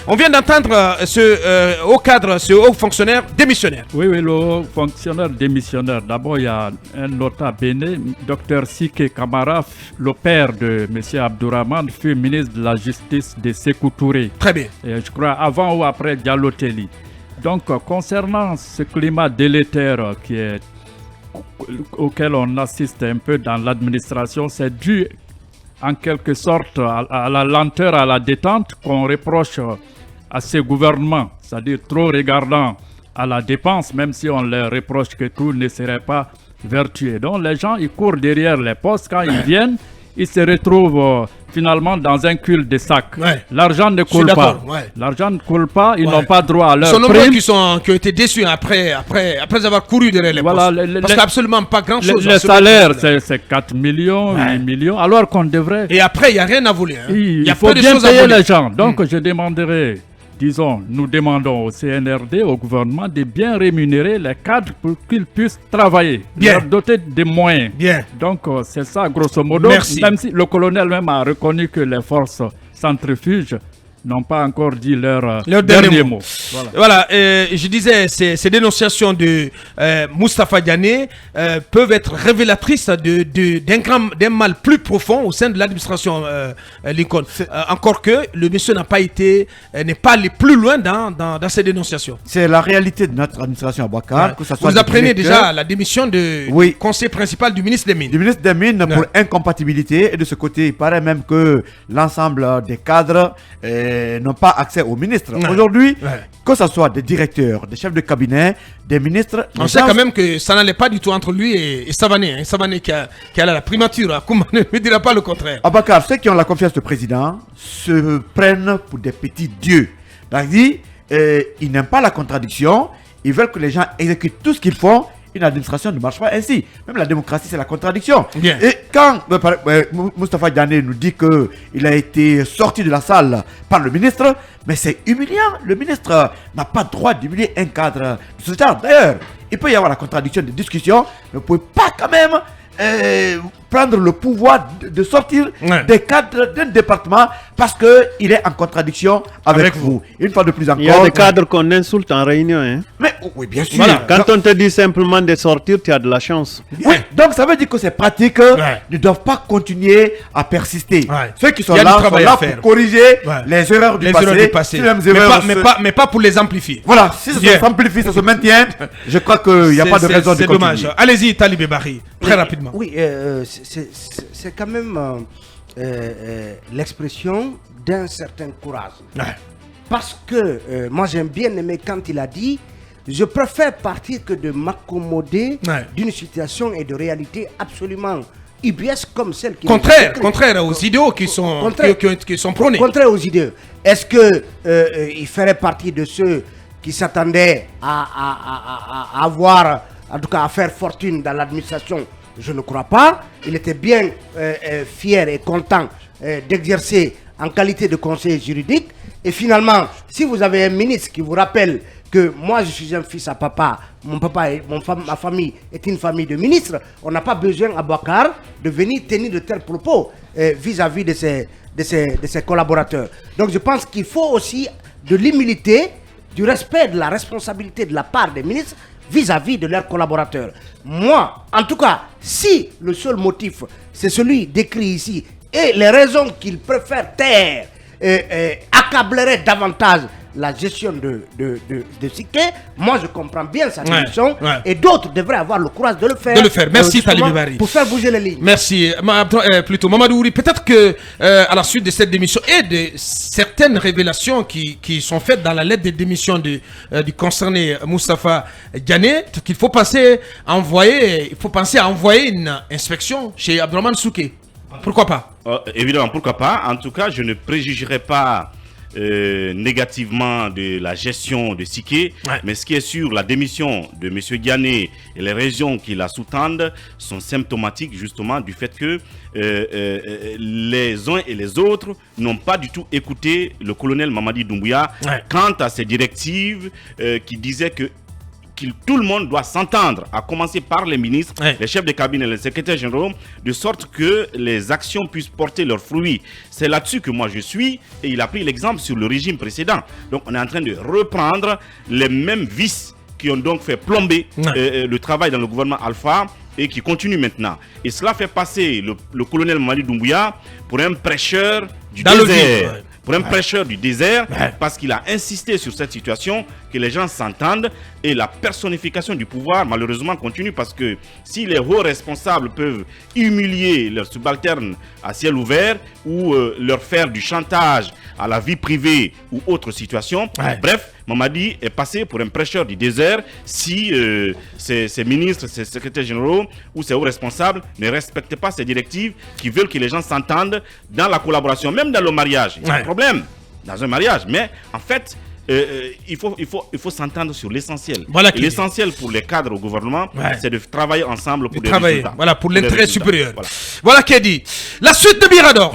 On vient d'entendre ce haut cadre, ce haut fonctionnaire démissionnaire. Oui, le haut fonctionnaire démissionnaire. D'abord, il y a un nota bene, Dr Sike Kamara, le père de M. Abdourahmane, fut ministre de la Justice de Sékou Touré. Très bien. Et je crois avant ou après Diallo Telli. Donc, concernant ce climat délétère auquel on assiste un peu dans l'administration, c'est dû en quelque sorte à la lenteur, à la détente qu'on reproche à ces gouvernements, c'est-à-dire trop regardant à la dépense, même si on leur reproche que tout ne serait pas vertueux. Donc les gens, ils courent derrière les postes, quand ils viennent, ils se retrouvent finalement dans un cul-de-sac. Ouais. L'argent ne coule pas. Ouais. L'argent ne coule pas, ils n'ont pas droit à leur prime. prime. Qui ont été déçus après avoir couru derrière les postes. Parce qu'absolument pas grand-chose. Le salaire, c'est 4 millions, 8 millions, alors qu'on devrait... Et après, il n'y a rien à voler. Hein. Il faut bien payer les gens. Donc, je demanderai... Nous demandons au CNRD, au gouvernement, de bien rémunérer les cadres pour qu'ils puissent travailler, leur doter de moyens. Bien. Donc, c'est ça, grosso modo. Merci. Même si le colonel même a reconnu que les forces centrifuges n'ont pas encore dit leur dernier mot. Voilà, je disais, ces dénonciations de Moustapha Diané peuvent être révélatrices d'un mal plus profond au sein de l'administration Lincoln. Encore que le monsieur n'est pas allé plus loin dans ces dénonciations. C'est la réalité de notre administration à Bakar. Ouais. Vous apprenez déjà la démission du conseiller principal du ministre des Mines. Du ministre des Mines pour incompatibilité. Et de ce côté, il paraît même que l'ensemble des cadres n'ont pas accès au ministre. Aujourd'hui, que ce soit des directeurs, des chefs de cabinet, des ministres... On sait quand même que ça n'allait pas du tout entre lui et Savané. Hein. Savané qui a la primature. Hein. Comment ne me dira pas le contraire. Abakar, ceux qui ont la confiance du président se prennent pour des petits dieux. C'est-à-dire, ils n'aiment pas la contradiction. Ils veulent que les gens exécutent tout ce qu'ils font. Une administration ne marche pas ainsi. Même la démocratie, c'est la contradiction. Bien. Et quand Moustapha Diané nous dit qu'il a été sorti de la salle par le ministre, mais c'est humiliant. Le ministre n'a pas le droit d'humilier un cadre de ce genre. D'ailleurs, il peut y avoir la contradiction de discussion, mais vous ne pouvez pas quand même prendre le pouvoir de sortir des cadres d'un département parce qu'il est en contradiction avec vous. Une fois de plus encore. Il y a des cadres qu'on insulte en réunion. Hein. Mais oui, bien sûr. Voilà. Quand on te dit simplement de sortir, tu as de la chance. Oui, donc ça veut dire que ces pratiques ne doivent pas continuer à persister. Ceux qui sont là pour corriger les erreurs du passé. Mais pas pour les amplifier. Voilà, si ça s'amplifie, ça se maintient, je crois qu'il n'y a pas de raison de continuer. C'est dommage. Allez-y, Talibé Bari, très rapidement. Oui, c'est quand même l'expression d'un certain courage. Parce que moi j'aime bien aimer quand il a dit je préfère partir que de m'accommoder d'une situation et de réalité absolument ubuesque comme celle qui contraire aux idéaux qui sont prônés. Contraire aux idéaux. Est-ce que il ferait partie de ceux qui s'attendaient à avoir, en tout cas à faire fortune dans l'administration? Je ne crois pas. Il était bien fier et content d'exercer en qualité de conseiller juridique. Et finalement, si vous avez un ministre qui vous rappelle que moi je suis un fils à papa, ma famille est une famille de ministres, on n'a pas besoin à Bakar de venir tenir de tels propos vis-à-vis de ses collaborateurs. Donc je pense qu'il faut aussi de l'humilité, du respect, de la responsabilité de la part des ministres vis-à-vis de leurs collaborateurs. Moi, en tout cas, si le seul motif, c'est celui décrit ici, et les raisons qu'ils préfèrent taire accableraient davantage la gestion de Sike, moi je comprends bien sa position, et d'autres devraient avoir le courage de le faire. Merci Talibé Bari. Pour faire bouger les lignes. Merci. Plutôt Mamadou Ouri, peut-être que à la suite de cette démission et de certaines révélations qui sont faites dans la lettre de démission du concerné Moustapha Diané, qu'il faut penser à envoyer une inspection chez Abdourahmane Souké. Pourquoi pas? Évidemment, pourquoi pas. En tout cas, je ne préjugerai pas négativement de la gestion de Sike, mais ce qui est sûr, la démission de M. Diané et les raisons qui la sous-tendent sont symptomatiques justement du fait que les uns et les autres n'ont pas du tout écouté le colonel Mamadi Doumbouya quant à ces directives qui disaient que tout le monde doit s'entendre, à commencer par les ministres, Ouais. les chefs de cabinet, les secrétaires généraux, de sorte que les actions puissent porter leurs fruits. C'est là-dessus que moi je suis, et il a pris l'exemple sur le régime précédent. Donc on est en train de reprendre les mêmes vices qui ont donc fait plomber le travail dans le gouvernement Alpha et qui continuent maintenant. Et cela fait passer le colonel Mamadi Doumbouya pour un prêcheur du Dans le désert. vide, Pour un prêcheur du désert, parce qu'il a insisté sur cette situation, que les gens s'entendent, et la personnification du pouvoir, malheureusement, continue, parce que si les hauts responsables peuvent humilier leurs subalternes à ciel ouvert, ou leur faire du chantage à la vie privée ou autre situation, bref, Mamadi est passé pour un prêcheur du désert si ses ministres, ses secrétaires généraux ou ses hauts responsables ne respectent pas ces directives qui veulent que les gens s'entendent dans la collaboration, même dans le mariage. Il y a un problème dans un mariage, mais en fait, il faut s'entendre sur l'essentiel. Voilà et l'essentiel pour les cadres au gouvernement, c'est de travailler ensemble pour des résultats. Voilà, pour l'intérêt supérieur. Voilà. Voilà qui est dit. La suite de Mirador.